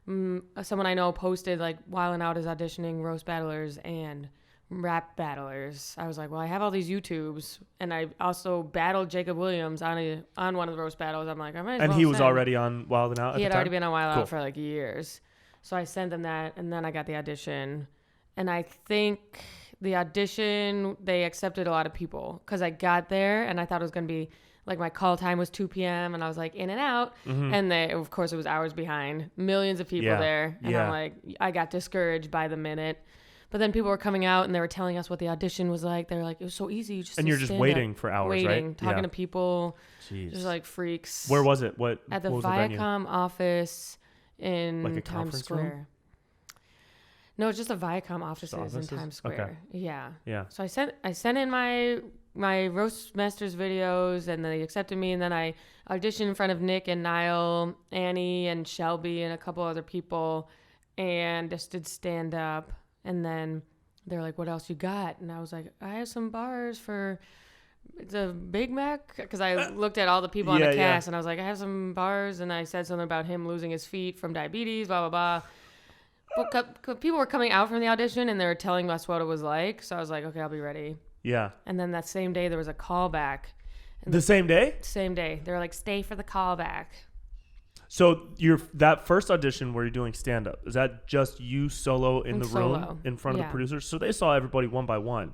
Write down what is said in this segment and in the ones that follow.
someone I know posted like Wildin' Out is auditioning roast battlers and rap battlers. I was like, well, I have all these YouTubes, and I also battled Jacob Williams on one of the roast battles. I'm like, I might as well. And he was already on Wild 'N Out at the time? He had already been on Wild Out for like years. So I sent them that, and then I got the audition. And I think the audition, they accepted a lot of people because I got there, and I thought it was going to be like my call time was 2 p.m. and I was like in and out. And of course, it was hours behind. Millions of people there. And I'm like, I got discouraged by the minute. But then people were coming out and they were telling us what the audition was like. They were like, it was so easy. You're just waiting for hours, right? Talking to people. Jeez. Just like freaks. Where was it? What At the Viacom office in like a Times Square. Room? No, it's just the Viacom offices in Times Square. Okay. Yeah. So I sent in my roast masters videos, and then they accepted me, and then I auditioned in front of Nick and Niall, Annie and Shelby and a couple other people, and just did stand up. And then they're like, what else you got? And I was like, I have some bars for the Big Mac. Because I looked at all the people on the cast, and I was like, I have some bars. And I said something about him losing his feet from diabetes, blah, blah, blah. But people were coming out from the audition, and they were telling us what it was like. So I was like, okay, I'll be ready. Yeah. And then that same day, there was a callback. The same day? Same day. They were like, stay for the callback. So that first audition where you're doing stand-up, is that just you solo in the room in front of the producers? So they saw everybody one by one?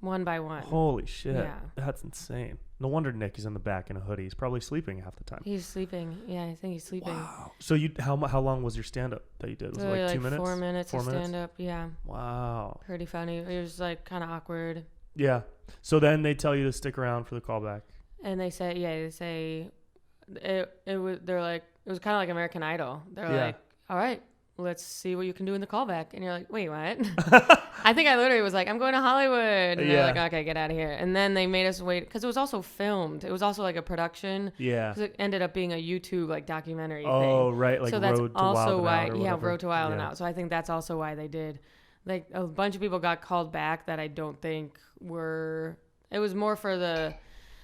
One by one. Holy shit. Yeah. That's insane. No wonder Nick is in the back in a hoodie. He's probably sleeping half the time. He's sleeping. Yeah, I think he's sleeping. Wow. So how long was your stand-up that you did? Was it like 2 minutes? 4 minutes of stand-up, yeah. Wow. Pretty funny. It was like kind of awkward. Yeah. So then they tell you to stick around for the callback. And they say, they're like, it was kind of like American Idol. They're like, all right, let's see what you can do in the callback. And you're like, wait, what? I think I literally was like, I'm going to Hollywood. And they're like, okay, get out of here. And then they made us wait because it was also filmed. It was also like a production. Yeah. Because it ended up being a YouTube like documentary thing. Oh, right. Like so that's Road to also Wild why, and Out. Road to Wild and Out. So I think that's also why they did. Like a bunch of people got called back that I don't think were. It was more for the.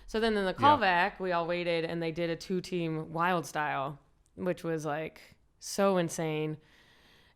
So then in the callback, we all waited, and they did a 2-team wild style, which was like so insane.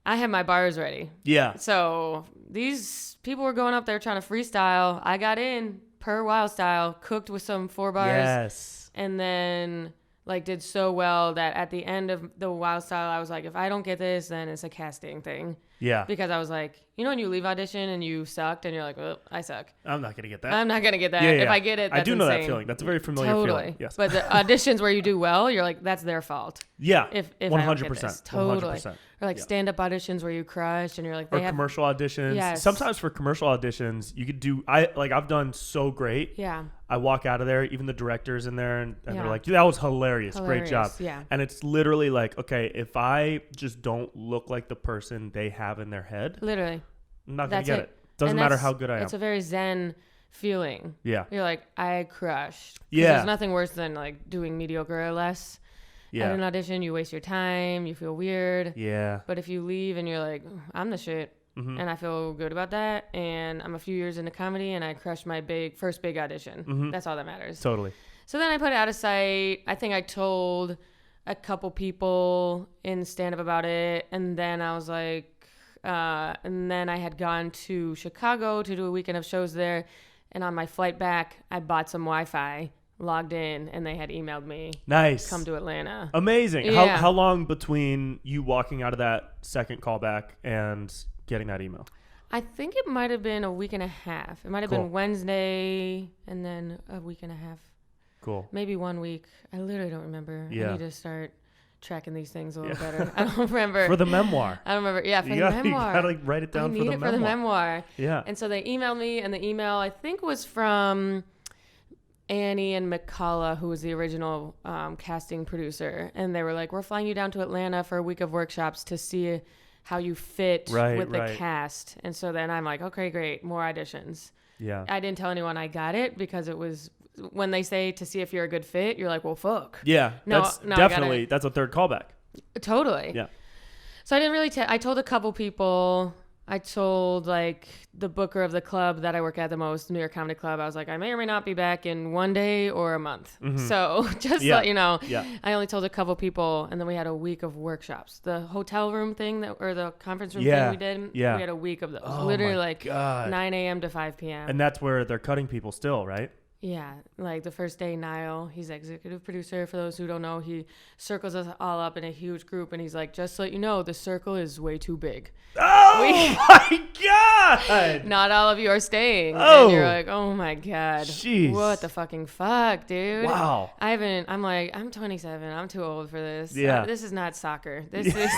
I had my bars ready. Yeah. So these people were going up there trying to freestyle. I got in per wild style, cooked with some 4 bars. Yes. And then like did so well that at the end of the wild style, I was like, if I don't get this, then it's a casting thing. Yeah. Because I was like, when you leave audition and you sucked and you're like, well, I suck. I'm not going to get that. I'm not going to get that. Yeah. If I get it, that's I do know insane. that feeling. That's a very familiar feeling. Yes. But the auditions where you do well, you're like, that's their fault. Yeah. If 100%. I don't get this. Totally. 100%. Or like stand-up auditions where you crush and you're like, commercial auditions. Yes. Sometimes for commercial auditions, you could do, I've done so great. Yeah. I walk out of there, even the director's in there, and they're like, that was hilarious. Great job. Yeah. And it's literally like, okay, if I just don't look like the person they have in their head, literally, I'm not going to get it. Doesn't matter how good I am. It's a very zen feeling. Yeah. You're like, I crushed. Yeah. There's nothing worse than like doing mediocre or less. Yeah. At an audition, you waste your time. You feel weird. Yeah. But if you leave and you're like, I'm the shit. Mm-hmm. And I feel good about that. And I'm a few years into comedy and I crushed my first big audition. Mm-hmm. That's all that matters. Totally. So then I put it out of sight. I think I told a couple people in stand-up about it. And then I was like, and then I had gone to Chicago to do a weekend of shows there. And on my flight back, I bought some Wi-Fi, logged in, and they had emailed me. Nice. Come to Atlanta. Amazing. Yeah. How long between you walking out of that second callback and getting that email? I think it might have been a week and a half. It might have been Wednesday and then a week and a half. Cool. Maybe 1 week. I literally don't remember. Yeah. I need to start tracking these things a little better. I don't remember. For the memoir. I don't remember. Yeah, for the memoir. You gotta like write it down for the memoir. For the memoir. Yeah. And so they emailed me, and the email I think was from Annie and McCullough, who was the original casting producer. And they were like, we're flying you down to Atlanta for a week of workshops to see how you fit with the cast. And so then I'm like, okay, great, more auditions. Yeah. I didn't tell anyone I got it because it was when they say to see if you're a good fit, you're like, well, fuck. Yeah. That's a third callback. Totally. Yeah. So I didn't really I told a couple people I told like the booker of the club that I work at the most, New York Comedy Club, I was like, I may or may not be back in 1 day or a month. So just to let you know, I only told a couple people, and then we had a week of workshops. The hotel room thing or the conference room thing we did, we had a week of those. Literally like 9 a.m. to 5 p.m. And that's where they're cutting people still, right? Yeah, like the first day, Niall, he's executive producer. For those who don't know, he circles us all up in a huge group, and he's like, just so you know, the circle is way too big. Oh, my God! Not all of you are staying. And you're like, oh, my God. Jeez. What the fucking fuck, dude? Wow. I'm like, I'm 27. I'm too old for this. Yeah. This is not soccer. This is...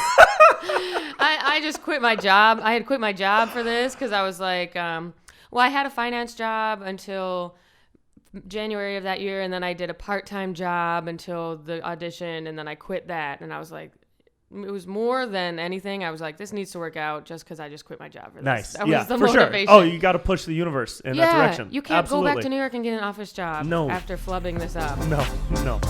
I just quit my job. I had quit my job for this because I was like, well, I had a finance job until... January of that year, and then I did a part-time job until the audition, and then I quit that, and I was like, it was more than anything, I was like, this needs to work out just because I just quit my job for this. Nice. That was the for motivation. Sure. Oh, you got to push the universe in that direction. You can't Absolutely. go back to New York and get an office job after flubbing this up. No.